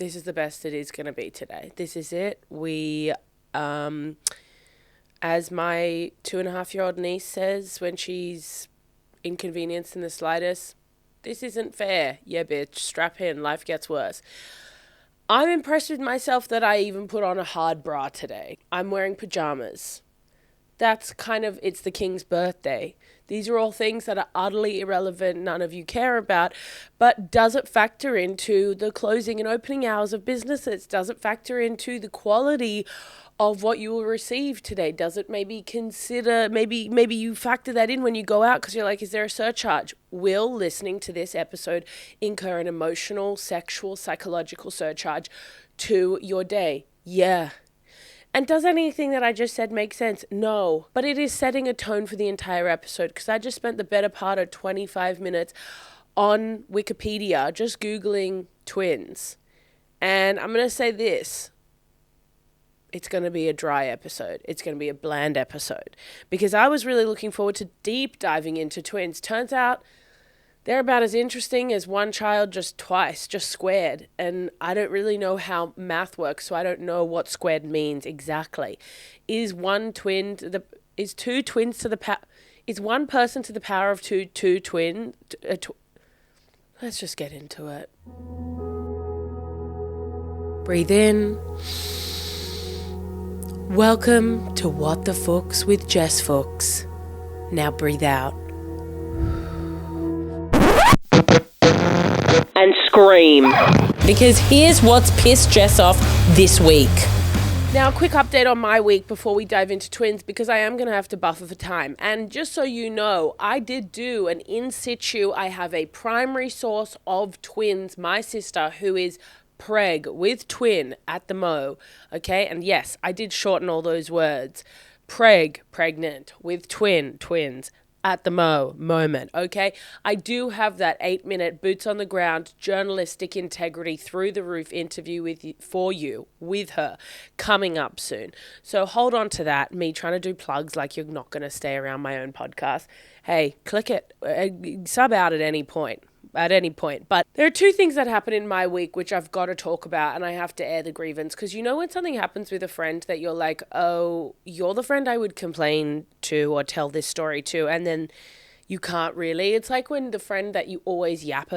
This is the best it is going to be today. This is it. We, as my 2.5-year-old niece says when she's inconvenienced in the slightest, this isn't fair. Yeah, bitch, strap in. Life gets worse. I'm impressed with myself that I even put on a hard bra today. I'm wearing pajamas. That's it's the king's birthday. These are all things that are utterly irrelevant, none of you care about, but does it factor into the closing and opening hours of businesses? Does it factor into the quality of what you will receive today? Does it maybe consider, maybe you factor that in when you go out because you're like, is there a surcharge? Will listening to this episode incur an emotional, sexual, psychological surcharge to your day? Yeah. And does anything that I just said make sense? No. But it is setting a tone for the entire episode because I just spent the better part of 25 minutes on Wikipedia just Googling twins. And I'm going to say this. It's going to be a dry episode. It's going to be a bland episode. Because I was really looking forward to deep diving into twins. Turns out they're about as interesting as one child just twice, just squared. And I don't really know how math works, so I don't know what squared means exactly. Is one twin to the, is two twins to the power, is one person to the power of two twin? Let's just get into it. Breathe in. Welcome to What the Fuchs with Jess Fuchs. Now breathe out. And scream. Because here's what's pissed Jess off this week. Now, a quick update on my week before we dive into twins, because I am going to have to buffer for time. And just so you know, I did do an in situ. I have a primary source of twins, my sister, who is preg with twin at the Mo. Okay, and yes, I did shorten all those words. Preg, pregnant, with twins. At the moment, okay? I do have that 8-minute boots on the ground, journalistic integrity through the roof interview with her coming up soon. So hold on to that. Me trying to do plugs like you're not going to stay around my own podcast. Hey, click it. Sub out at any point. But there are two things that happen in my week which I've got to talk about, and I have to air the grievance, because you know when something happens with a friend that you're like, oh, you're the friend I would complain to or tell this story to, and then you can't really. It's like when the friend that you always yap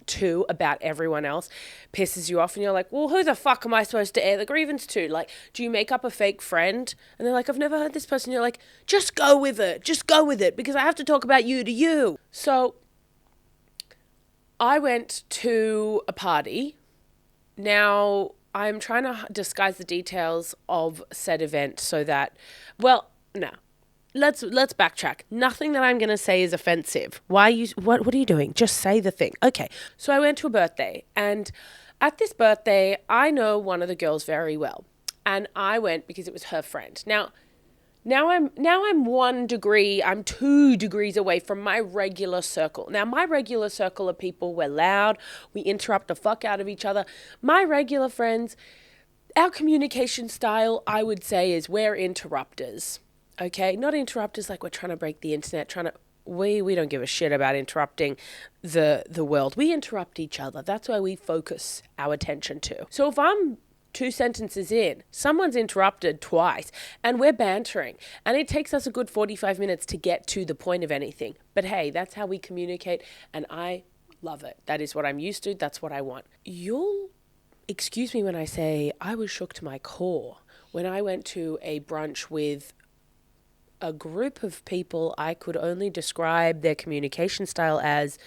to about everyone else pisses you off, and you're like, well, who the fuck am I supposed to air the grievance to? Like, do you make up a fake friend? And they're like, I've never heard this person. You're like, just go with it, because I have to talk about you to you. So I went to a party. Now, I'm trying to disguise the details of said event so that, well, no. Let's backtrack. Nothing that I'm going to say is offensive. What are you doing? Just say the thing. Okay. So I went to a birthday, and at this birthday, I know one of the girls very well, and I went because it was her friend. Now I'm 1 degree, I'm 2 degrees away from my regular circle. Now, my regular circle of people, we're loud, we interrupt the fuck out of each other. My regular friends, our communication style, I would say, is we're interrupters. Okay? Not interrupters like we're trying to break the internet, we don't give a shit about interrupting the world. We interrupt each other. That's why we focus our attention to. So if I'm 2 sentences in, someone's interrupted twice, and we're bantering, and it takes us a good 45 minutes to get to the point of anything. But hey, that's how we communicate, and I love it. That is what I'm used to. That's what I want. You'll excuse me when I say I was shook to my core when I went to a brunch with a group of people. I could only describe their communication style as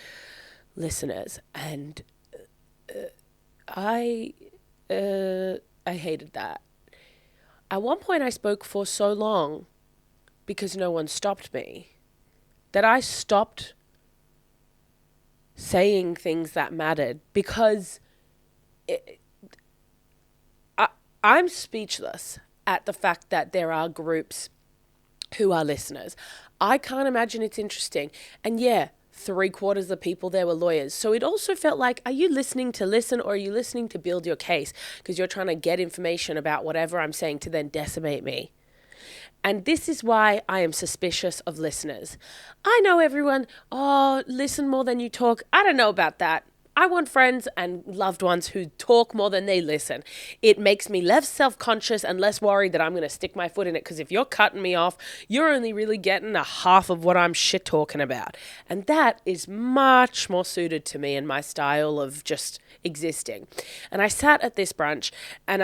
listeners, and I hated that. At one point, I spoke for so long because no one stopped me that I stopped saying things that mattered, because I'm speechless at the fact that there are groups who are listeners. I can't imagine it's interesting. And yeah, 3/4 of the people there were lawyers. So it also felt like, are you listening to listen, or are you listening to build your case? Because you're trying to get information about whatever I'm saying to then decimate me. And this is why I am suspicious of listeners. I know everyone, listen more than you talk. I don't know about that. I want friends and loved ones who talk more than they listen. It makes me less self-conscious and less worried that I'm going to stick my foot in it, because if you're cutting me off, you're only really getting a half of what I'm shit talking about. And that is much more suited to me and my style of just existing. And I sat at this brunch, and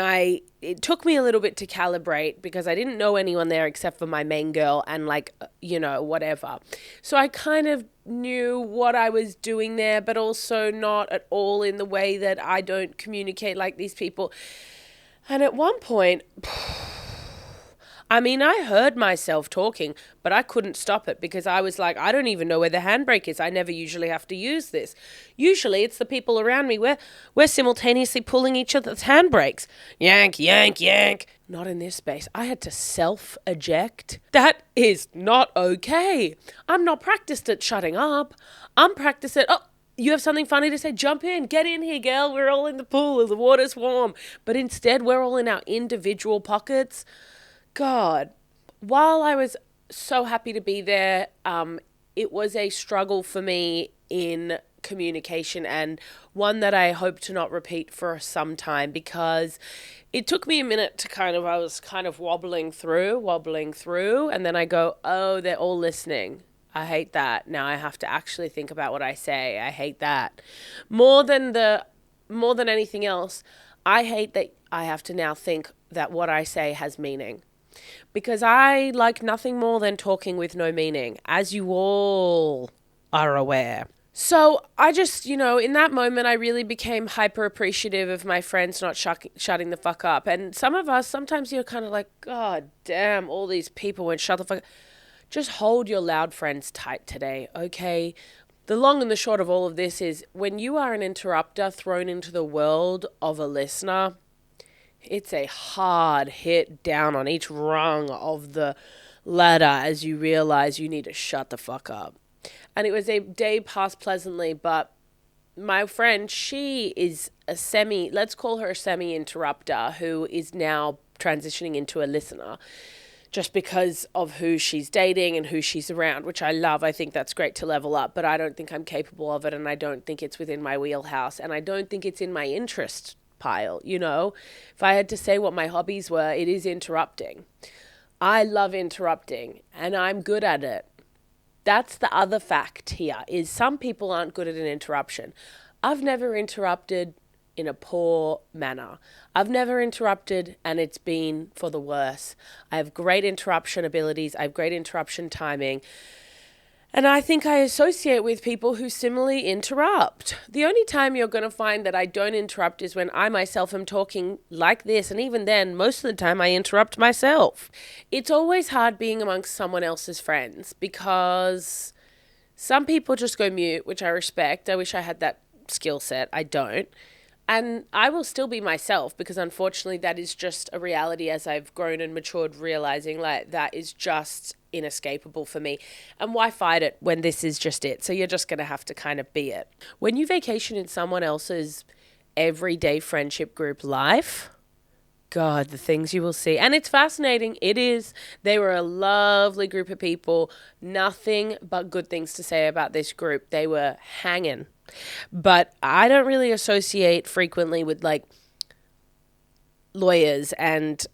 it took me a little bit to calibrate because I didn't know anyone there except for my main girl and whatever. So I kind of knew what I was doing there, but also not at all in the way that I don't communicate like these people. And at one point, I heard myself talking, but I couldn't stop it because I was like, I don't even know where the handbrake is. I never usually have to use this. Usually it's the people around me. We're simultaneously pulling each other's handbrakes. Yank, yank, yank. Not in this space. I had to self-eject. That is not okay. I'm not practiced at shutting up. I'm practiced at, you have something funny to say? Jump in. Get in here, girl. We're all in the pool. The water's warm. But instead, we're all in our individual pockets. God, while I was so happy to be there, it was a struggle for me in communication, and one that I hope to not repeat for some time, because it took me a minute to I was wobbling through, and then I go, oh, they're all listening. I hate that. Now I have to actually think about what I say. I hate that. More than anything else, I hate that I have to now think that what I say has meaning. Because I like nothing more than talking with no meaning, as you all are aware. So I just, in that moment, I really became hyper appreciative of my friends not shutting the fuck up. And some of us, sometimes you're kind of like, God damn, all these people won't shut the fuck up. Just hold your loud friends tight today, okay? The long and the short of all of this is, when you are an interrupter thrown into the world of a listener, it's a hard hit down on each rung of the ladder as you realize you need to shut the fuck up. And it was a day passed pleasantly, but my friend, she is let's call her a semi-interrupter who is now transitioning into a listener, just because of who she's dating and who she's around, which I love. I think that's great to level up, but I don't think I'm capable of it, and I don't think it's within my wheelhouse, and I don't think it's in my interest pile. If I had to say what my hobbies were, it is interrupting. I love interrupting, and I'm good at it. That's the other fact here, is some people aren't good at an interruption. I've never interrupted in a poor manner. I've never interrupted and it's been for the worse. I have great interruption abilities. I have great interruption timing. And I think I associate with people who similarly interrupt. The only time you're going to find that I don't interrupt is when I myself am talking like this. And even then, most of the time I interrupt myself. It's always hard being amongst someone else's friends because some people just go mute, which I respect. I wish I had that skill set. I don't. And I will still be myself because unfortunately that is just a reality as I've grown and matured, realizing like that is just inescapable for me. And why fight it when this is just it? So you're just going to have to kind of be it. When you vacation in someone else's everyday friendship group life, God, the things you will see. And it's fascinating. It is. They were a lovely group of people. Nothing but good things to say about this group. They were hanging. But I don't really associate frequently with like lawyers and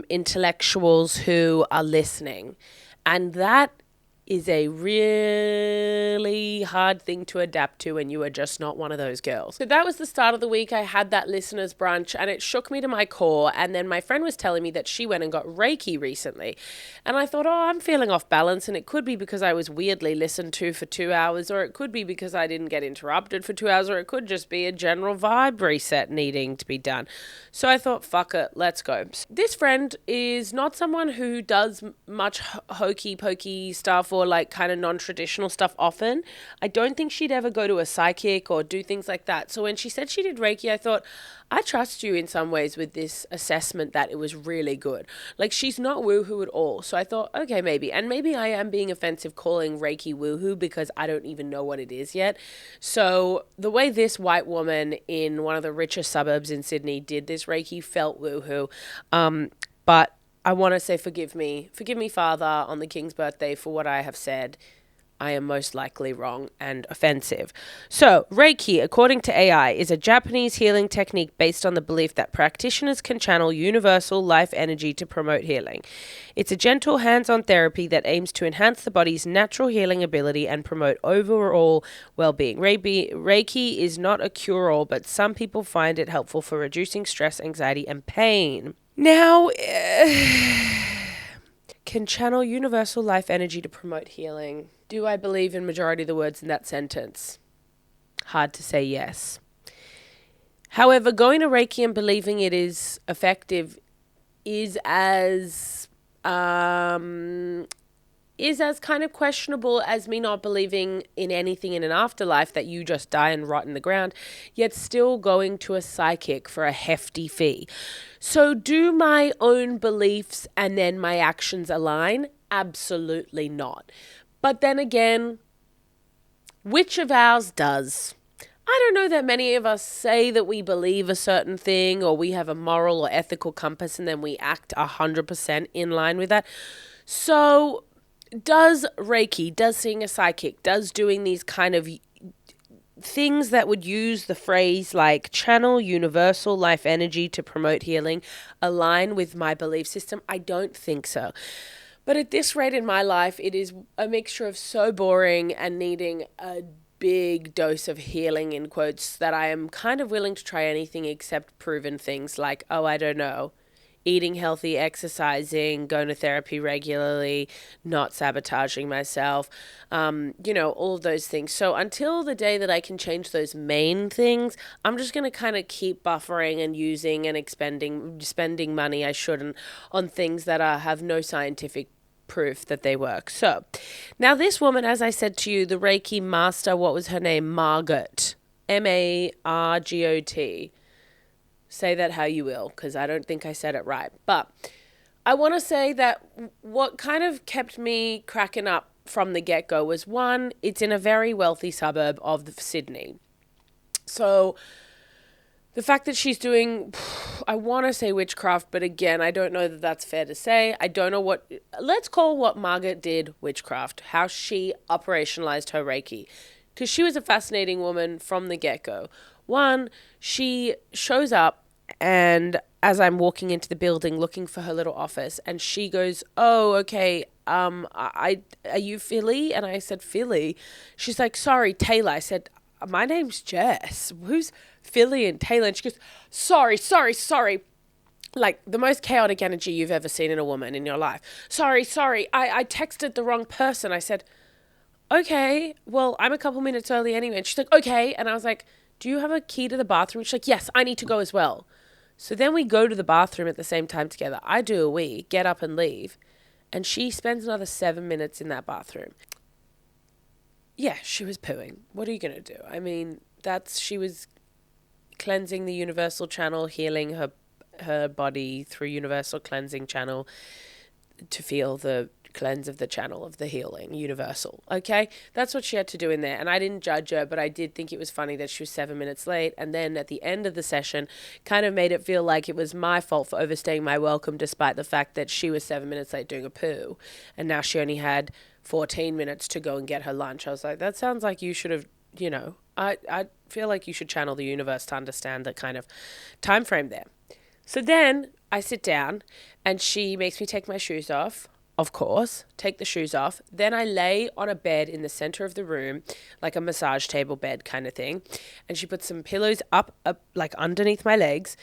intellectuals who are listening. And that is a really hard thing to adapt to when you are just not one of those girls. So that was the start of the week. I had that listeners brunch and it shook me to my core. And then my friend was telling me that she went and got Reiki recently. And I thought, I'm feeling off balance. And it could be because I was weirdly listened to for 2 hours, or it could be because I didn't get interrupted for 2 hours, or it could just be a general vibe reset needing to be done. So I thought, fuck it, let's go. This friend is not someone who does much hokey pokey stuff or like kind of non-traditional stuff often. I don't think she'd ever go to a psychic or do things like that. So when she said she did Reiki, I thought, I trust you in some ways with this assessment that it was really good. Like, she's not woohoo at all. So I thought, okay, maybe. And maybe I am being offensive calling Reiki woohoo because I don't even know what it is yet. So the way this white woman in one of the richest suburbs in Sydney did this Reiki felt woohoo. But I want to say forgive me, Father, on the King's birthday for what I have said. I am most likely wrong and offensive. So, Reiki, according to AI, is a Japanese healing technique based on the belief that practitioners can channel universal life energy to promote healing. It's a gentle, hands-on therapy that aims to enhance the body's natural healing ability and promote overall well-being. Reiki is not a cure-all, but some people find it helpful for reducing stress, anxiety, and pain. Now, can channel universal life energy to promote healing. Do I believe in majority of the words in that sentence? Hard to say yes. However, going to Reiki and believing it is effective is as kind of questionable as me not believing in anything in an afterlife, that you just die and rot in the ground, yet still going to a psychic for a hefty fee. So do my own beliefs and then my actions align? Absolutely not. But then again, which of ours does? I don't know that many of us say that we believe a certain thing or we have a moral or ethical compass and then we act 100% in line with that. So does Reiki, does seeing a psychic, does doing these kind of things that would use the phrase like channel universal life energy to promote healing align with my belief system? I don't think so. But at this rate in my life, it is a mixture of so boring and needing a big dose of healing, in quotes, that I am kind of willing to try anything except proven things like, I don't know, eating healthy, exercising, going to therapy regularly, not sabotaging myself, all of those things. So until the day that I can change those main things, I'm just going to kind of keep buffering and using and spending money I shouldn't on things that have no scientific proof that they work. So now this woman, as I said to you, the Reiki master, what was her name? Margot. Margot. Say that how you will, because I don't think I said it right. But I want to say that what kind of kept me cracking up from the get-go was, one, it's in a very wealthy suburb of Sydney. So the fact that she's doing, I want to say witchcraft, but again, I don't know that that's fair to say. I don't know let's call what Margaret did witchcraft, how she operationalized her Reiki. Because she was a fascinating woman from the get-go. One, she shows up and as I'm walking into the building looking for her little office, and she goes, "Oh, okay, are you Philly?" And I said, "Philly?" She's like, "Sorry, Taylor." I said, "My name's Jess. Who's Philly and Taylor?" And she goes, sorry. Like the most chaotic energy you've ever seen in a woman in your life. Sorry. I texted the wrong person. I said, "Okay, well, I'm a couple minutes early anyway." And she's like, "Okay." And I was like, "Do you have a key to the bathroom?" She's like, "Yes, I need to go as well." So then we go to the bathroom at the same time together. I do a wee, get up and leave. And she spends another 7 minutes in that bathroom. Yeah, she was pooing. What are you going to do? I mean, she was cleansing the universal channel, healing her body through universal cleansing channel to feel the cleanse of the channel of the healing universal. Okay, that's what she had to do in there, and I didn't judge her, but I did think it was funny that she was 7 minutes late. And then at the end of the session kind of made it feel like it was my fault for overstaying my welcome, despite the fact that she was 7 minutes late doing a poo and now she only had 14 minutes to go and get her lunch. I was like, that sounds like you should have, I feel like you should channel the universe to understand the kind of time frame there. So then I sit down and she makes me take my shoes off. Of course, take the shoes off. Then I lay on a bed in the center of the room, like a massage table bed kind of thing. And she puts some pillows up like underneath my legs.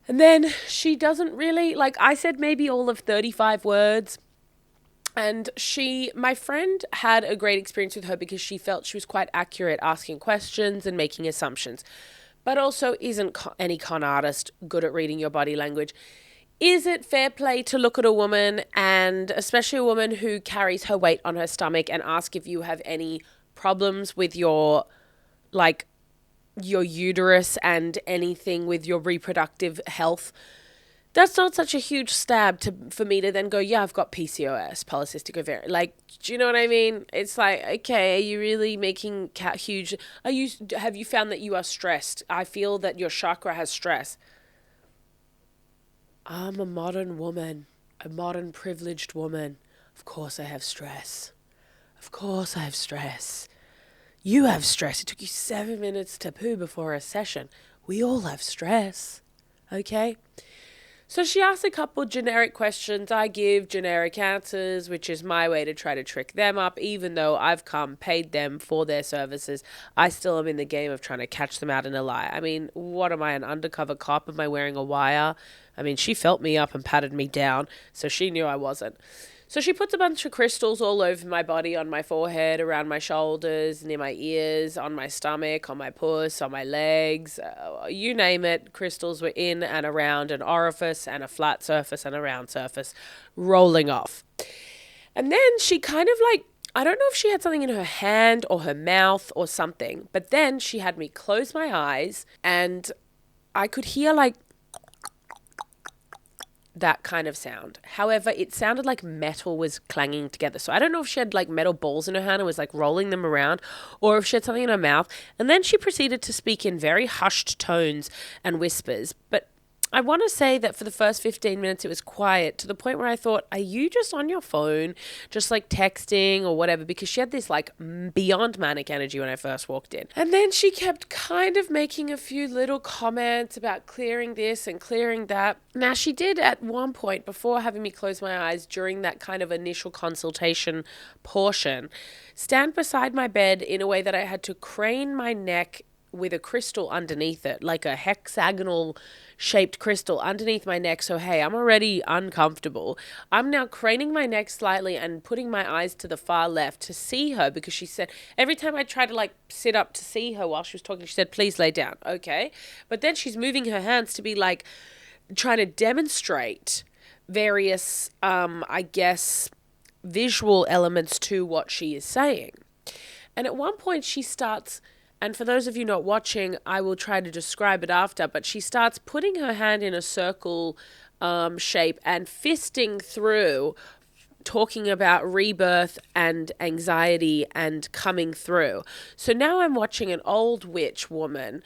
And then she doesn't really, like I said, maybe all of 35 words. And my friend had a great experience with her because she felt she was quite accurate asking questions and making assumptions, but also isn't any con artist good at reading your body language. Is it fair play to look at a woman, and especially a woman who carries her weight on her stomach, and ask if you have any problems with your uterus and anything with your reproductive health? That's not such a huge stab for me to then go, yeah, I've got PCOS, polycystic ovarian. Like, do you know what I mean? It's like, okay, are you really making huge? Have you found that you are stressed? I feel that your chakra has stress. I'm a modern woman, a modern privileged woman. Of course I have stress. Of course I have stress. You have stress. It took you 7 minutes to poo before a session. We all have stress. Okay? So she asks a couple generic questions. I give generic answers, which is my way to try to trick them up. Even though I've paid them for their services, I still am in the game of trying to catch them out in a lie. I mean, what am I, an undercover cop? Am I wearing a wire? I mean, she felt me up and patted me down, so she knew I wasn't. So she puts a bunch of crystals all over my body, on my forehead, around my shoulders, near my ears, on my stomach, on my puss, on my legs, you name it. Crystals were in and around an orifice and a flat surface and a round surface rolling off. And then she kind of like, I don't know if she had something in her hand or her mouth or something, but then she had me close my eyes and I could hear like that kind of sound. However, it sounded like metal was clanging together. So I don't know if she had like metal balls in her hand and was like rolling them around, or if she had something in her mouth. And then she proceeded to speak in very hushed tones and whispers. But I want to say that for the first 15 minutes, it was quiet to the point where I thought, are you just on your phone, just like texting or whatever? Because she had this like beyond manic energy when I first walked in. And then she kept kind of making a few little comments about clearing this and clearing that. Now, she did at one point, before having me close my eyes during that kind of initial consultation portion, stand beside my bed in a way that I had to crane my neck with a crystal underneath it, like a hexagonal shaped crystal underneath my neck. So, hey, I'm already uncomfortable. I'm now craning my neck slightly and putting my eyes to the far left to see her, because she said every time I tried to like sit up to see her while she was talking, she said, please lay down. Okay. But then she's moving her hands to be like trying to demonstrate various, I guess, visual elements to what she is saying. And at one point she starts, and for those of you not watching, I will try to describe it after, but she starts putting her hand in a circle shape and fisting through, talking about rebirth and anxiety and coming through. So now I'm watching an old witch woman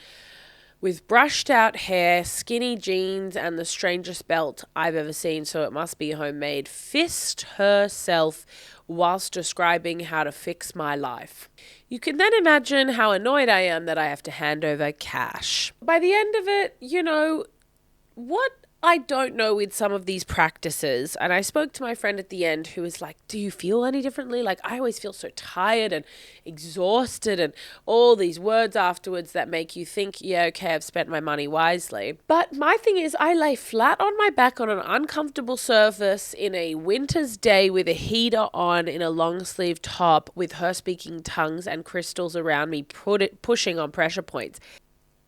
with brushed out hair, skinny jeans, and the strangest belt I've ever seen, so it must be homemade, fist herself whilst describing how to fix my life. You can then imagine how annoyed I am that I have to hand over cash. By the end of it, what I don't know with some of these practices, and I spoke to my friend at the end who was like, do you feel any differently? Like, I always feel so tired and exhausted and all these words afterwards that make you think, yeah, okay, I've spent my money wisely. But my thing is, I lay flat on my back on an uncomfortable surface in a winter's day with a heater on in a long sleeve top with her speaking tongues and crystals around me pushing on pressure points.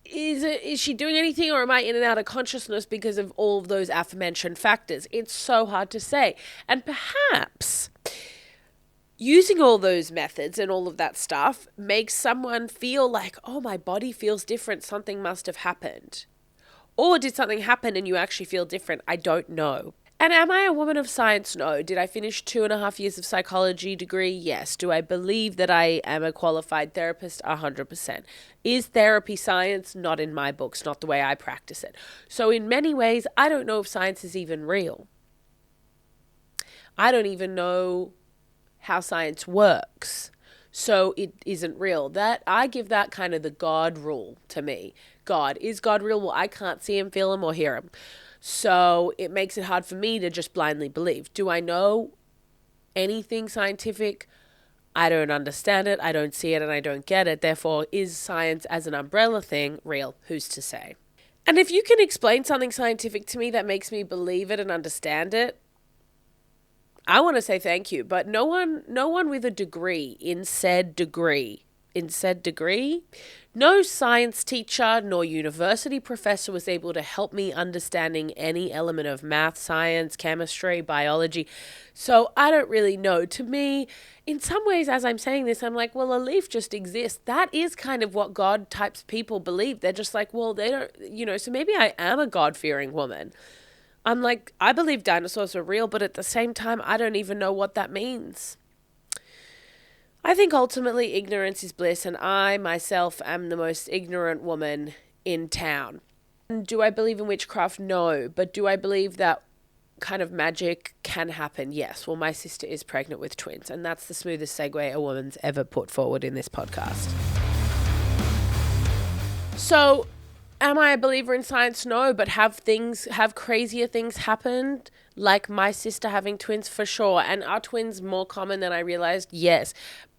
Is she doing anything, or am I in and out of consciousness because of all of those aforementioned factors? It's so hard to say. And perhaps using all those methods and all of that stuff makes someone feel like, oh, my body feels different. Something must have happened. Or did something happen and you actually feel different? I don't know. And am I a woman of science? No. Did I finish 2.5 years of psychology degree? Yes. Do I believe that I am a qualified therapist? 100%. Is therapy science? Not in my books, not the way I practice it. So in many ways, I don't know if science is even real. I don't even know how science works. So it isn't real. That I give that kind of the God rule to me. God. Is God real? Well, I can't see him, feel him, or hear him. So it makes it hard for me to just blindly believe. Do I know anything scientific? I don't understand it, I don't see it, and I don't get it. Therefore, is science as an umbrella thing real? Who's to say? And if you can explain something scientific to me that makes me believe it and understand it, I want to say thank you. But no one with a degree in said degree, no science teacher nor university professor was able to help me understanding any element of math, science, chemistry, biology. So I don't really know. To me, in some ways, as I'm saying this, I'm like, well, a leaf just exists. That is kind of what God types people believe. They're just like, well, they don't, so maybe I am a God-fearing woman. I'm like, I believe dinosaurs are real, but at the same time, I don't even know what that means. I think ultimately ignorance is bliss, and I myself am the most ignorant woman in town. Do I believe in witchcraft? No. But do I believe that kind of magic can happen. Yes. Well, my sister is pregnant with twins, and that's the smoothest segue a woman's ever put forward in this podcast. So, am I a believer in science? No, but have crazier things happened? Like my sister having twins, for sure. And are twins more common than I realized? Yes.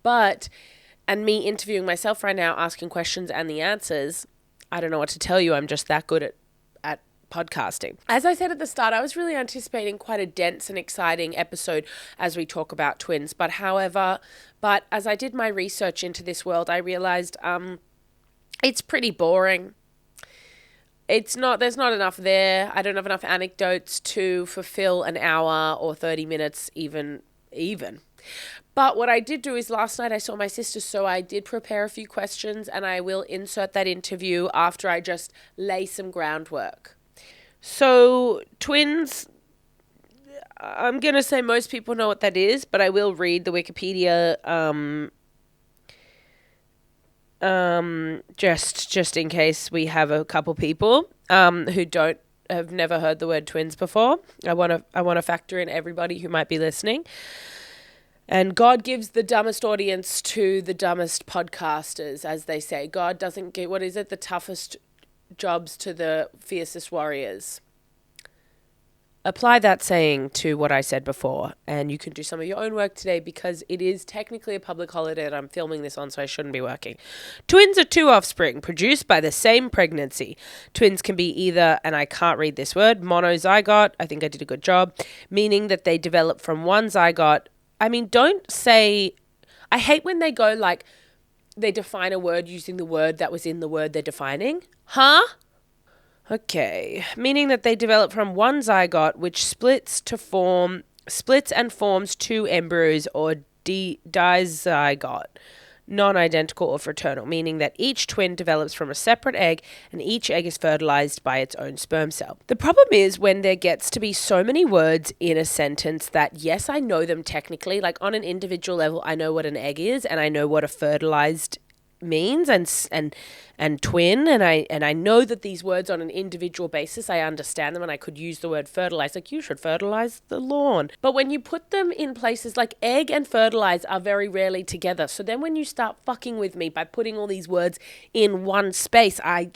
And me interviewing myself right now, asking questions and the answers, I don't know what to tell you. I'm just that good at podcasting. As I said at the start, I was really anticipating quite a dense and exciting episode as we talk about twins. But as I did my research into this world, I realized it's pretty boring. There's not enough there. I don't have enough anecdotes to fulfill an hour or 30 minutes even. But what I did do is last night I saw my sister, so I did prepare a few questions, and I will insert that interview after I just lay some groundwork. So twins, I'm going to say most people know what that is, but I will read the Wikipedia just in case we have a couple people who have never heard the word twins before. I want to factor in everybody who might be listening. And God gives the dumbest audience to the dumbest podcasters, as they say. God doesn't give, the toughest jobs to the fiercest warriors. Apply that saying to what I said before, and you can do some of your own work today because it is technically a public holiday and I'm filming this on, so I shouldn't be working. Twins are two offspring produced by the same pregnancy. Twins can be either, and I can't read this word, monozygote, I think I did a good job, meaning that they develop from one zygote. I mean, don't say, I hate when they go like, they define a word using the word that was in the word they're defining. Huh? Okay, meaning that they develop from one zygote, which splits and forms two embryos, or dizygote, non-identical or fraternal, meaning that each twin develops from a separate egg and each egg is fertilized by its own sperm cell. The problem is when there gets to be so many words in a sentence that, yes, I know them technically, like on an individual level, I know what an egg is and I know what a fertilized means and twin, and I know that these words on an individual basis, I understand them, and I could use the word fertilize, like you should fertilize the lawn. But when you put them in places like egg and fertilize are very rarely together, so then when you start fucking with me by putting all these words in one space, I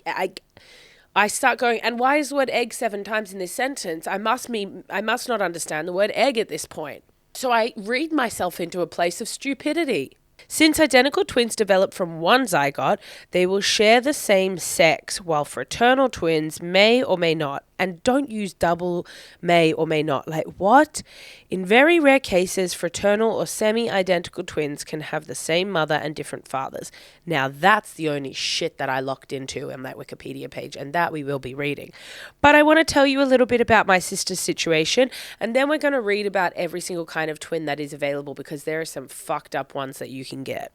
start going, and why is the word egg 7 times in this sentence? I must not understand the word egg at this point. So I read myself into a place of stupidity. Since identical twins develop from one zygote, they will share the same sex, while fraternal twins may or may not. And don't use double may or may not. Like, what? In very rare cases, fraternal or semi-identical twins can have the same mother and different fathers. Now, that's the only shit that I locked into in that Wikipedia page, and that we will be reading. But I want to tell you a little bit about my sister's situation, and then we're going to read about every single kind of twin that is available, because there are some fucked up ones that you can get.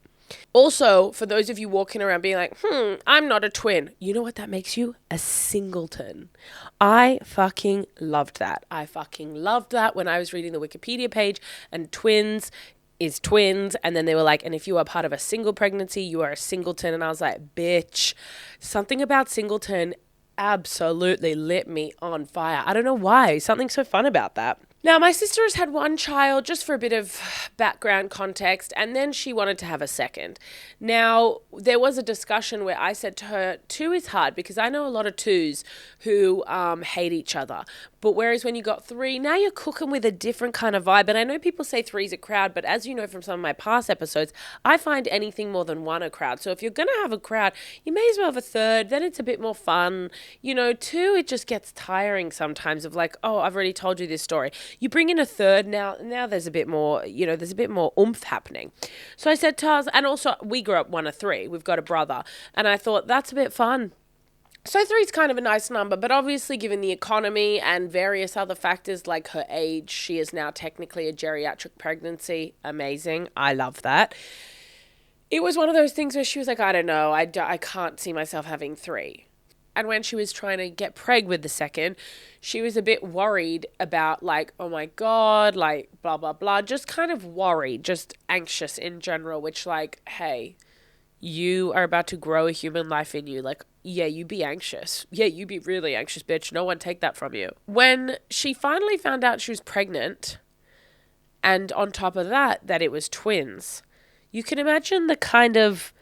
Also, for those of you walking around being like, I'm not a twin. You know what that makes you? A singleton. I fucking loved that. When I was reading the Wikipedia page and twins is twins. And then they were like, and if you are part of a single pregnancy, you are a singleton. And I was like, bitch, something about singleton absolutely lit me on fire. I don't know why. Something so fun about that. Now, my sister has had one child, just for a bit of background context, and then she wanted to have a second. Now, there was a discussion where I said to her, 2 is hard, because I know a lot of 2s who hate each other. But whereas when you got 3, now you're cooking with a different kind of vibe. And I know people say 3's a crowd, but as you know from some of my past episodes, I find anything more than 1 a crowd. So if you're going to have a crowd, you may as well have a 3rd, then it's a bit more fun. 2, it just gets tiring sometimes of like, oh, I've already told you this story. You bring in a 3rd, now there's a bit more, there's a bit more oomph happening. So I said to us, and also we grew up 1 of 3. We've got a brother. And I thought that's a bit fun. So 3 is kind of a nice number, but obviously given the economy and various other factors like her age, she is now technically a geriatric pregnancy. Amazing. I love that. It was one of those things where she was like, I don't know, I can't see myself having 3. And when she was trying to get preg with the second, she was a bit worried about like, oh my God, like blah, blah, blah. Just kind of worried, just anxious in general, which like, hey, you are about to grow a human life in you. Like, yeah, you be anxious. Yeah, you be really anxious, bitch. No one take that from you. When she finally found out she was pregnant, and on top of that it was twins, you can imagine the kind of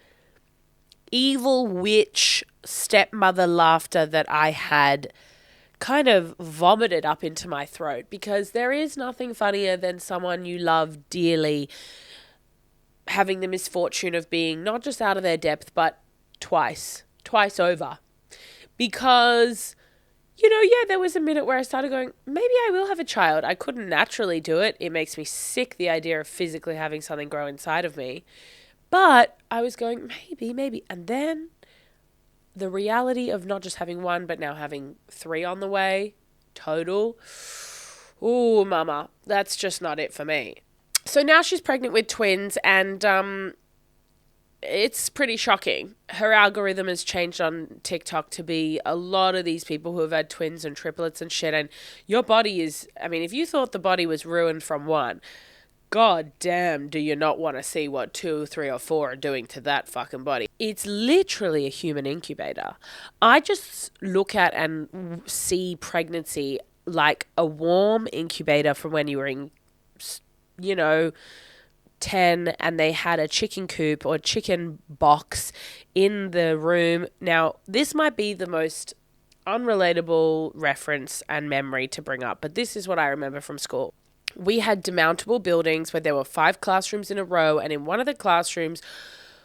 evil witch stepmother laughter that I had kind of vomited up into my throat, because there is nothing funnier than someone you love dearly having the misfortune of being not just out of their depth, but twice over. Because, there was a minute where I started going, maybe I will have a child. I couldn't naturally do it. It makes me sick, the idea of physically having something grow inside of me. But I was going, maybe. And then the reality of not just having one, but now having 3 on the way, total. Ooh, mama, that's just not it for me. So now she's pregnant with twins, and it's pretty shocking. Her algorithm has changed on TikTok to be a lot of these people who have had twins and triplets and shit. And your body is, if you thought the body was ruined from one, god damn, do you not want to see what 2, 3, or 4 are doing to that fucking body? It's literally a human incubator. I just look at and see pregnancy like a warm incubator from when you were in, 10, and they had a chicken coop or chicken box in the room. Now, this might be the most unrelatable reference and memory to bring up, but this is what I remember from school. We had demountable buildings where there were 5 classrooms in a row, and in one of the classrooms,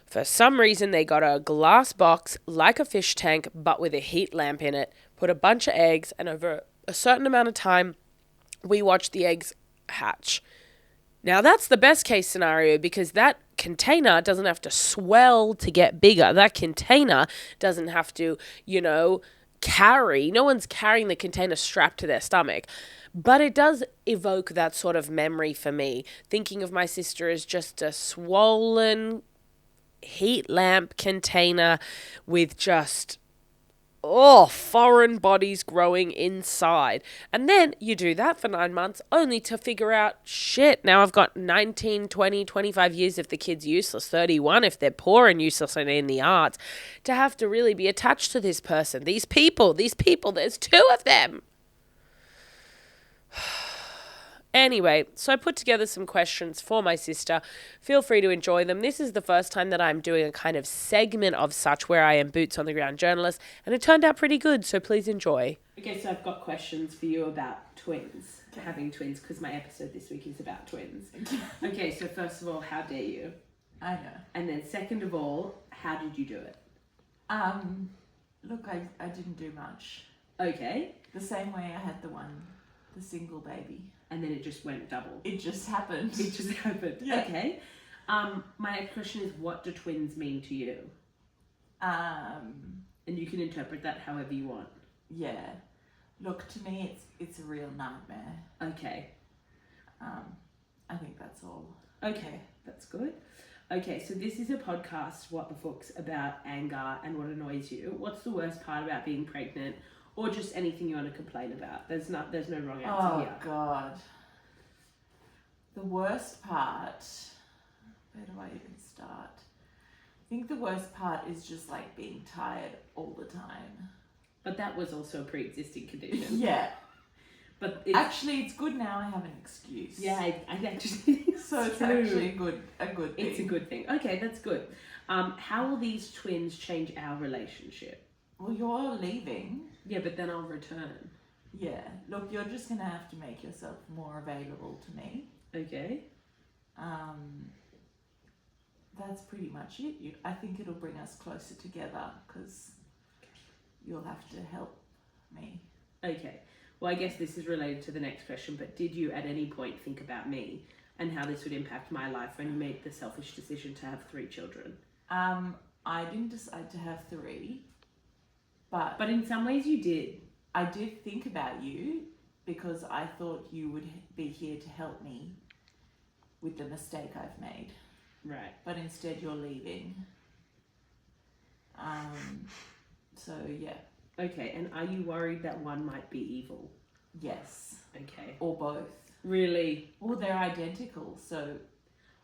for some reason, they got a glass box like a fish tank, but with a heat lamp in it, put a bunch of eggs, and over a certain amount of time, we watched the eggs hatch. Now, that's the best case scenario, because that container doesn't have to swell to get bigger. That container doesn't have to, carry. No one's carrying the container strapped to their stomach. But it does evoke that sort of memory for me, thinking of my sister as just a swollen heat lamp container with just foreign bodies growing inside. And then you do that for 9 months only to figure out, shit, now I've got 19, 20, 25 years if the kid's useless, 31 if they're poor and useless and in the arts, to have to really be attached to this person. These people, there's 2 of them. Anyway, so I put together some questions for my sister. Feel free to enjoy them. This is the first time that I'm doing a kind of segment of such where I am boots on the ground journalist, and it turned out pretty good, so please enjoy. Okay, so I've got questions for you about twins, having twins, because my episode this week is about twins. Okay, so first of all, how dare you? I know. And then second of all, how did you do it? Look, I didn't do much. Okay. The same way I had the single baby. And then it just went double. It just happened. Yeah. Okay. My next question is, what do twins mean to you? And you can interpret that however you want. Yeah. Look, to me, it's a real nightmare. Okay. I think that's all. Okay, that's good. Okay, so this is a podcast, What the Fuchs, about anger and what annoys you. What's the worst part about being pregnant? Or just anything you want to complain about. There's no wrong answer here. Oh, God. The worst part... Where do I even start? I think the worst part is just like being tired all the time. But that was also a pre-existing condition. Yeah. But actually, it's good now I have an excuse. Yeah, I actually think so. It's actually a good thing. It's a good thing. Okay, that's good. How will these twins change our relationship? Well, you're leaving. Yeah, but then I'll return. Yeah. Look, you're just going to have to make yourself more available to me. Okay. That's pretty much it. I think it'll bring us closer together because you'll have to help me. Okay. Well, I guess this is related to the next question, but did you at any point think about me and how this would impact my life when you made the selfish decision to have 3 children? I didn't decide to have 3. But in some ways you did. I did think about you because I thought you would be here to help me with the mistake I've made. Right. But instead you're leaving. So, yeah. Okay, and are you worried that one might be evil? Yes. Okay. Or both. Really? Well, they're identical, so...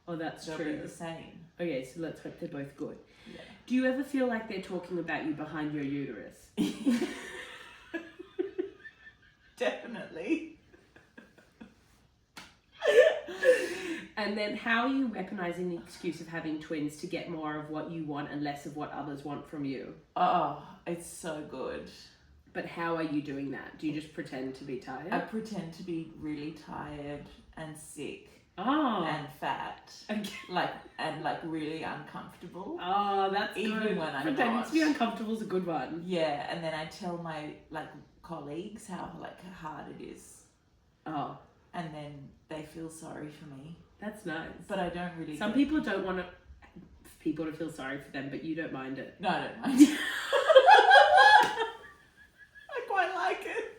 Oh, that's they'll true. be the same. Okay, so let's hope they're both good. Yeah. Do you ever feel like they're talking about you behind your uterus? Definitely. And then how are you weaponizing the excuse of having twins to get more of what you want and less of what others want from you? Oh, it's so good. But how are you doing that? Do you just pretend to be tired? I pretend to be really tired and sick and fat. Okay. Like really uncomfortable. Oh, that's even good. when I'm Pretending not. to be uncomfortable is a good one. Yeah, and then I tell my colleagues how hard it is. Oh. And then they feel sorry for me. That's nice. But I don't really. Some people don't want people to feel sorry for them, but you don't mind it. No, I don't mind it. I quite like it.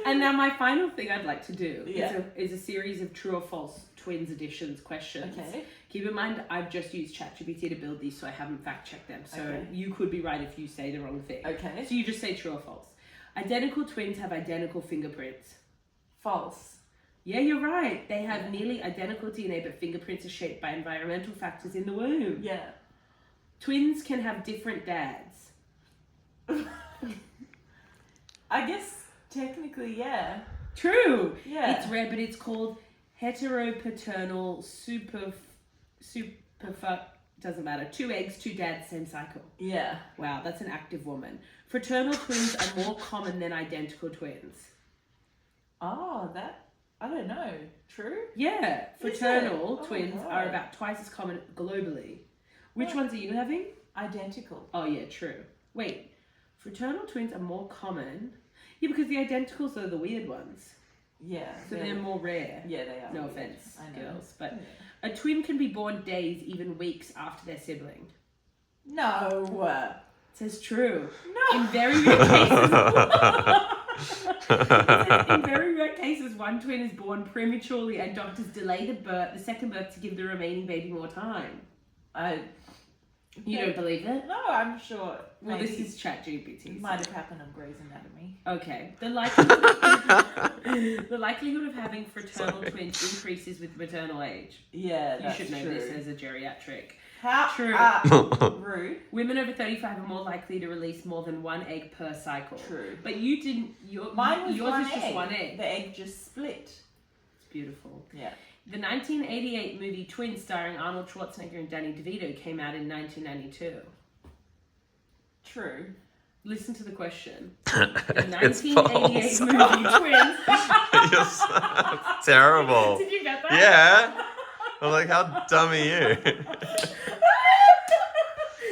And now my final thing I'd like to do is a series of true or false twins editions questions. Okay. Keep in mind, I've just used ChatGPT to build these, so I haven't fact-checked them. So you could be right if you say the wrong thing. Okay. So you just say true or false. Identical twins have identical fingerprints. False. Yeah, you're right. They have nearly identical DNA, but fingerprints are shaped by environmental factors in the womb. Yeah. Twins can have different dads. I guess technically, yeah. True. Yeah. It's rare, but it's called heteropaternal doesn't matter. 2 eggs, 2 dads, same cycle. Yeah. Wow, that's an active woman. Fraternal twins are more common than identical twins. Oh, that, I don't know. True? Yeah, fraternal Oh, twins God. are about twice as common globally. Which ones are you having? Identical. Oh yeah, true. Wait, fraternal twins are more common? Yeah, because the identicals are the weird ones. Yeah. So they're more rare. Yeah, they are. No weird. offense, I know. girls, but a twin can be born days, even weeks after their sibling. No. It says true. No. In very rare cases. In very rare cases, one twin is born prematurely and doctors delay the second birth to give the remaining baby more time. You don't believe it? No, I'm sure. Well, this is ChatGPT. Might have happened on Grey's Anatomy. Okay. The likelihood of having fraternal twins increases with maternal age. Yeah, You that's should know true. this as a geriatric. How True. Rude. Women over 35 are more likely to release more than 1 egg per cycle. True. But you didn't. Mine was yours one is just egg. 1 egg. The egg just split. It's beautiful. Yeah. The 1988 movie Twins, starring Arnold Schwarzenegger and Danny DeVito, came out in 1992. True. Listen to the question. The 1988 movie Twins. It's terrible. Did you get that? Yeah. I'm like, how dumb are you?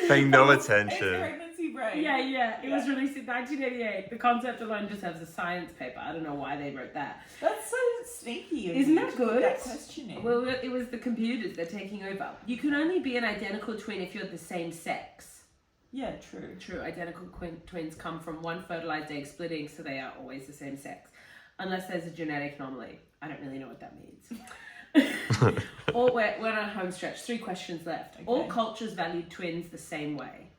Paying no It's attention. pregnancy brain. Yeah. It was released in 1988. The concept alone just has a science paper. I don't know why they wrote that. That's so sneaky. of Isn't you that to good? put that question in. Well, it was the computers. They're taking over. You can only be an identical twin if you're the same sex. Yeah, true. True, identical twins come from one fertilized egg splitting, so they are always the same sex. Unless there's a genetic anomaly. I don't really know what that means. We're on a home stretch. 3 questions left. Okay. All cultures valued twins the same way.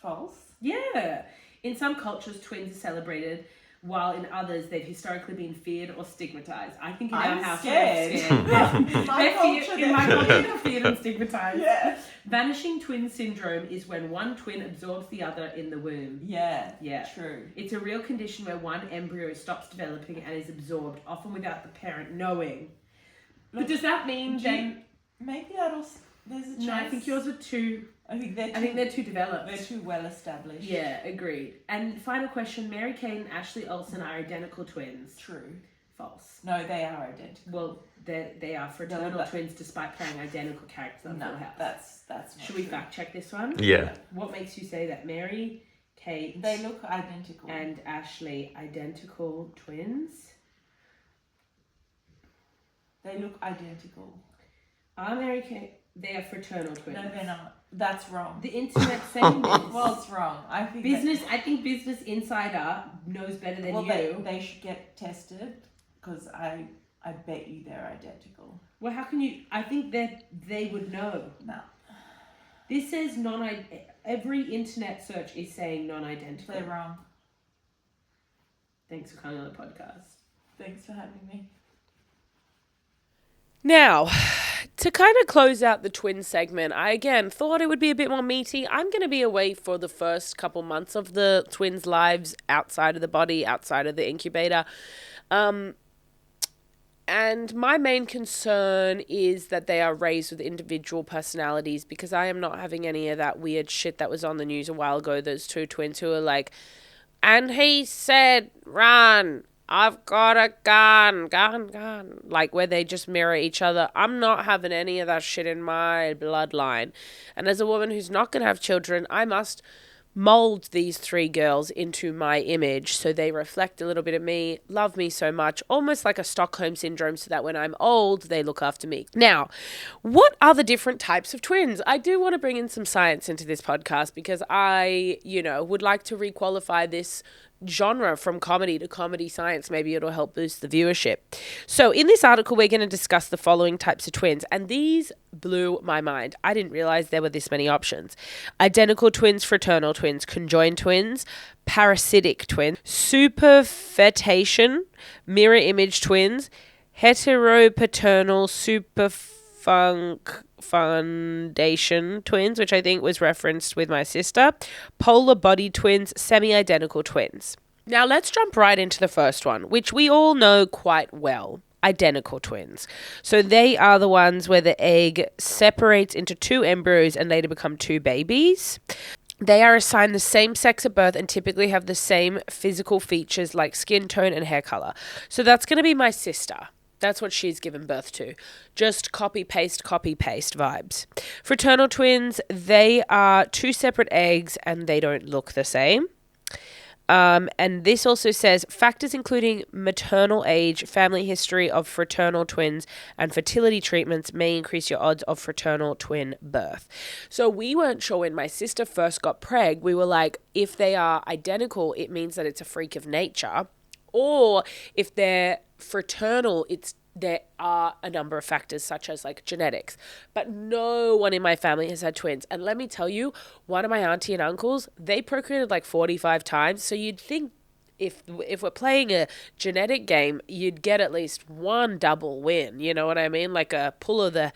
False. Yeah. In some cultures, twins are celebrated, while in others, they've historically been feared or stigmatized. I think in I'm our house, scared. we're scared. In my culture, In my culture, they're feared and stigmatized. Yeah. Vanishing twin syndrome is when one twin absorbs the other in the womb. Yeah. Yeah. True. It's a real condition where one embryo stops developing and is absorbed, often without the parent knowing. But does that mean then... Maybe there's a chance. No, I think yours are too... I think they're too developed. They're too well established. Yeah, agreed. And final question, Mary Kate and Ashley Olsen are identical twins. True. False. No, they are identical. Well, they are fraternal No, but- twins despite playing identical characters on No, Full House. that's not Should we true. fact check this one? Yeah. What makes you say that? Mary, Kate, They look identical. and Ashley, identical twins? They look identical. Are Mary Kate? They are fraternal twins. No, they're not. That's wrong. The internet saying this. Well, it's wrong. I think I think Business Insider knows better than you. They should get tested because I bet you they're identical. Well, how can you? I think that they would know. No, This says every internet search is saying non-identical. they're wrong. Thanks for coming on the podcast. Thanks for having me. Now, to kind of close out the twin segment, I again thought it would be a bit more meaty. I'm going to be away for the first couple months of the twins' lives outside of the body, outside of the incubator. And my main concern is that they are raised with individual personalities, because I am not having any of that weird shit that was on the news a while ago. Those two twins who are like, and he said, run, I've got a gun, gun. Like, where they just mirror each other. I'm not having any of that shit in my bloodline. And as a woman who's not going to have children, I must mold these three girls into my image so they reflect a little bit of me, love me so much, almost like a Stockholm syndrome, so that when I'm old, they look after me. Now, what are the different types of twins? I do want to bring in some science into this podcast, because I, would like to requalify this genre from comedy to comedy science. Maybe it'll help boost the viewership. So in this article, we're going to discuss the following types of twins, and these blew my mind. I didn't realize there were this many options. Identical twins, fraternal twins, conjoined twins, parasitic twins, superfetation, mirror image twins, heteropaternal foundation twins, which I think was referenced with my sister, polar body twins, semi-identical twins. Now let's jump right into the first one, which we all know quite well. Identical twins. So they are the ones where the egg separates into two embryos and later become two babies. They are assigned the same sex at birth and typically have the same physical features like skin tone and hair color. So that's going to be my sister. That's what she's given birth to. Just copy paste vibes. Fraternal twins, they are two separate eggs and they don't look the same. And this also says factors including maternal age, family history of fraternal twins, and fertility treatments may increase your odds of fraternal twin birth. So we weren't sure when my sister first got preg. We were like, if they are identical, it means that it's a freak of nature. Or if they're fraternal, there are a number of factors such as like genetics. But no one in my family has had twins. And let me tell you, one of my auntie and uncles, they procreated like 45 times. So you'd think if we're playing a genetic game, you'd get at least one double win. You know what I mean? Like a pull of the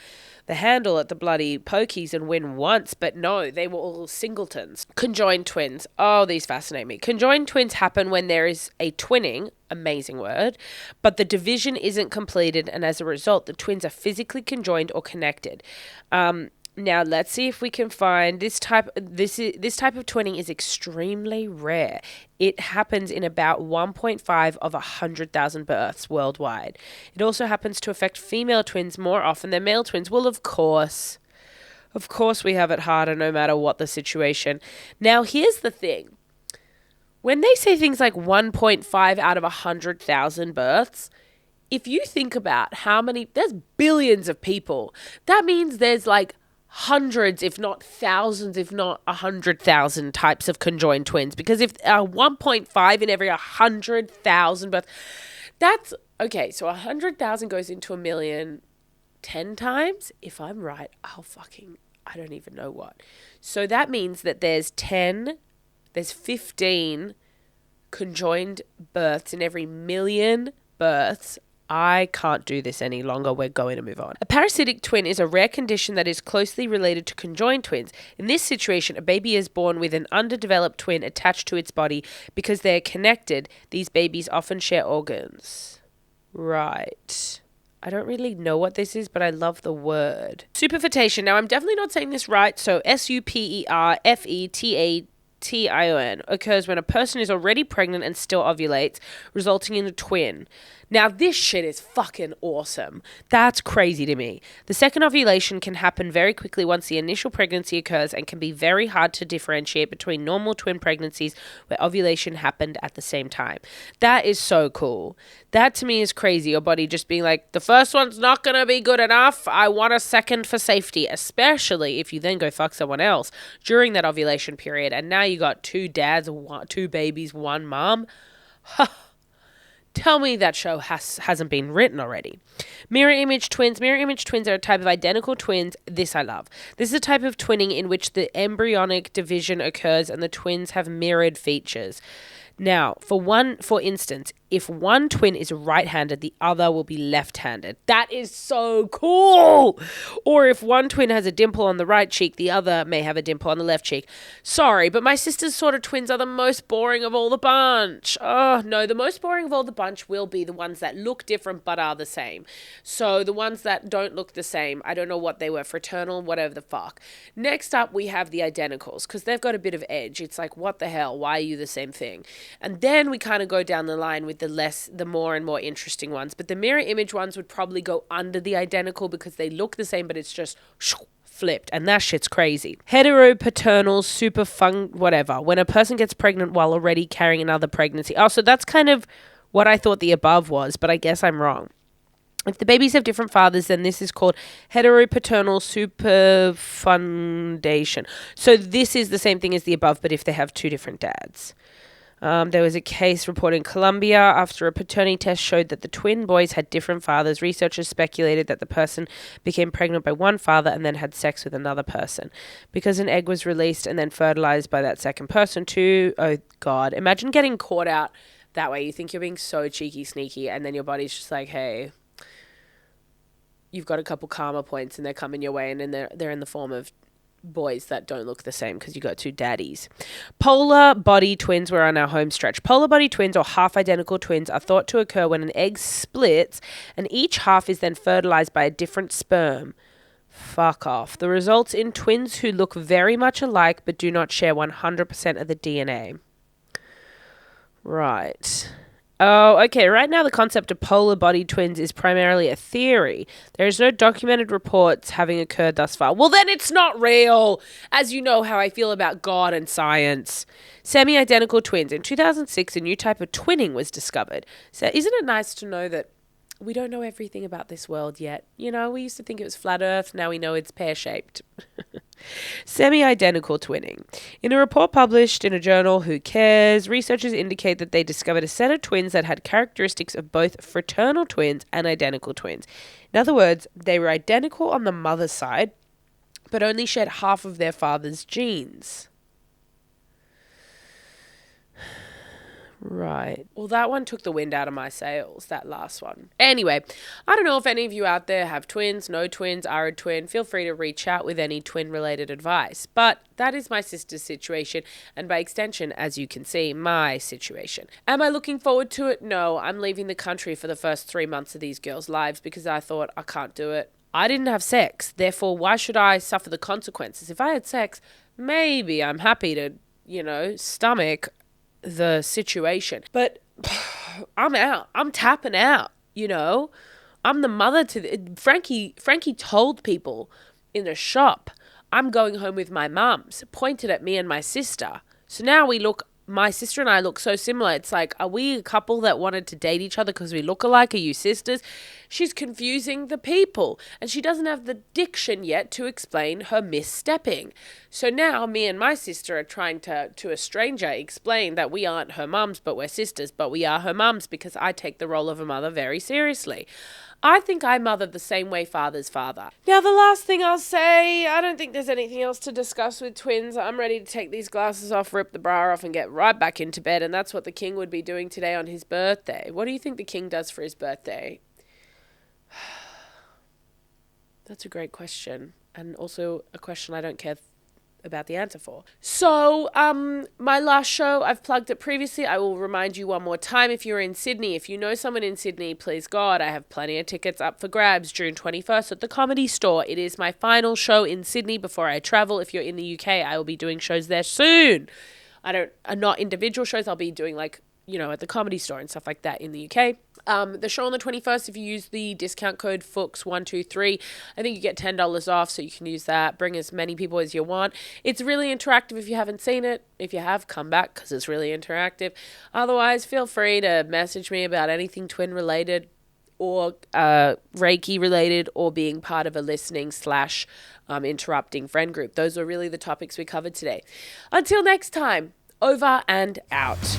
handle at the bloody pokies and win once. But no, they were all singletons. Conjoined twins. Oh, these fascinate me. Conjoined twins happen when there is a twinning, amazing word, but the division isn't completed, and as a result, the twins are physically conjoined or connected. Now let's see if we can find this type of twinning is extremely rare. It happens in about 1.5 of 100,000 births worldwide. It also happens to affect female twins more often than male twins. Well, of course we have it harder no matter what the situation. Now here's the thing. When they say things like 1.5 out of 100,000 births, if you think about there's billions of people. That means there's like hundreds, if not thousands, if not 100,000 types of conjoined twins. Because if 1.5 in every 100,000 births, that's okay. So 100,000 goes into a million 10 times. If I'm right, I don't even know what. So that means that there's 15 conjoined births in every million births. I can't do this any longer. We're going to move on. A parasitic twin is a rare condition that is closely related to conjoined twins. In this situation, a baby is born with an underdeveloped twin attached to its body. Because they're connected, these babies often share organs. Right. I don't really know what this is, but I love the word. Superfetation. Now, I'm definitely not saying this right. So superfetation occurs when a person is already pregnant and still ovulates, resulting in a twin. Now, this shit is fucking awesome. That's crazy to me. The second ovulation can happen very quickly once the initial pregnancy occurs and can be very hard to differentiate between normal twin pregnancies where ovulation happened at the same time. That is so cool. That to me is crazy. Your body just being like, the first one's not going to be good enough. I want a second for safety, especially if you then go fuck someone else during that ovulation period. And now you got two dads, two babies, one mom. Tell me that show hasn't been written already. Mirror image twins. Mirror image twins are a type of identical twins. This I love. This is a type of twinning in which the embryonic division occurs and the twins have mirrored features. Now, for instance, if one twin is right-handed, the other will be left-handed. That is so cool. Or if one twin has a dimple on the right cheek, the other may have a dimple on the left cheek. Sorry, but my sister's sort of twins are the most boring of all the bunch. Oh, no, the most boring of all the bunch will be the ones that look different but are the same. So the ones that don't look the same, I don't know what they were, fraternal, whatever the fuck. Next up, we have the identicals, because they've got a bit of edge. It's like, what the hell? Why are you the same thing? And then we kind of go down the line with the more and more interesting ones. But the mirror image ones would probably go under the identical because they look the same, but it's just flipped. And that shit's crazy. Heteropaternal, whatever. When a person gets pregnant while already carrying another pregnancy. Oh, so that's kind of what I thought the above was, but I guess I'm wrong. If the babies have different fathers, then this is called heteropaternal superfundation. So this is the same thing as the above, but if they have two different dads. There was a case reported in Colombia after a paternity test showed that the twin boys had different fathers. Researchers speculated that the person became pregnant by one father and then had sex with another person. Because an egg was released and then fertilized by that second person too. Oh, God. Imagine getting caught out that way. You think you're being so cheeky, sneaky, and then your body's just like, hey, you've got a couple karma points and they're coming your way, and then they're in the form of boys that don't look the same because you got two daddies. Polar body twins were on our home stretch. Polar body twins, or half identical twins, are thought to occur when an egg splits and each half is then fertilized by a different sperm. Fuck off. The results in twins who look very much alike but do not share 100% of the DNA. Right. Oh, okay. Right now, the concept of polar body twins is primarily a theory. There is no documented reports having occurred thus far. Well, then it's not real, as you know how I feel about God and science. Semi-identical twins. In 2006, a new type of twinning was discovered. So isn't it nice to know that we don't know everything about this world yet? You know, we used to think it was flat Earth. Now we know it's pear-shaped. Semi-identical twinning. In a report published in a journal, Who Cares?, researchers indicate that they discovered a set of twins that had characteristics of both fraternal twins and identical twins. In other words, they were identical on the mother's side, but only shared half of their father's genes. Right. Well, that one took the wind out of my sails, that last one. Anyway, I don't know if any of you out there have twins, no twins, are a twin. Feel free to reach out with any twin-related advice. But that is my sister's situation, and by extension, as you can see, my situation. Am I looking forward to it? No, I'm leaving the country for the first 3 months of these girls' lives because I thought I can't do it. I didn't have sex, therefore why should I suffer the consequences? If I had sex, maybe I'm happy to, stomach the situation, but I'm out. I'm tapping out. I'm the mother to Frankie told people in the shop I'm going home with my mums, pointed at me and my sister. So now my sister and I look so similar. It's like, are we a couple that wanted to date each other because we look alike? Are you sisters? She's confusing the people, and she doesn't have the diction yet to explain her misstepping. So now me and my sister are trying to a stranger explain that we aren't her mums, but we're sisters, but we are her mums because I take the role of a mother very seriously. I think I mothered the same way father's father. Now, the last thing I'll say, I don't think there's anything else to discuss with twins. I'm ready to take these glasses off, rip the bra off, and get right back into bed, and that's what the king would be doing today on his birthday. What do you think the king does for his birthday? That's a great question, and also a question I don't care about the answer for. So, my last show, I've plugged it previously. I will remind you one more time. If you're in Sydney, if you know someone in Sydney, please God, I have plenty of tickets up for grabs June 21st at the Comedy Store. It is my final show in Sydney before I travel. If you're in the UK, I will be doing shows there soon. Not individual shows. I'll be doing at the Comedy Store and stuff like that in the UK. The show on the 21st, if you use the discount code Fuchs123, I think you get $10 off, so you can use that. Bring as many people as you want. It's really interactive if you haven't seen it. If you have, come back because it's really interactive. Otherwise, feel free to message me about anything twin-related or Reiki-related or being part of a listening / interrupting friend group. Those are really the topics we covered today. Until next time, over and out.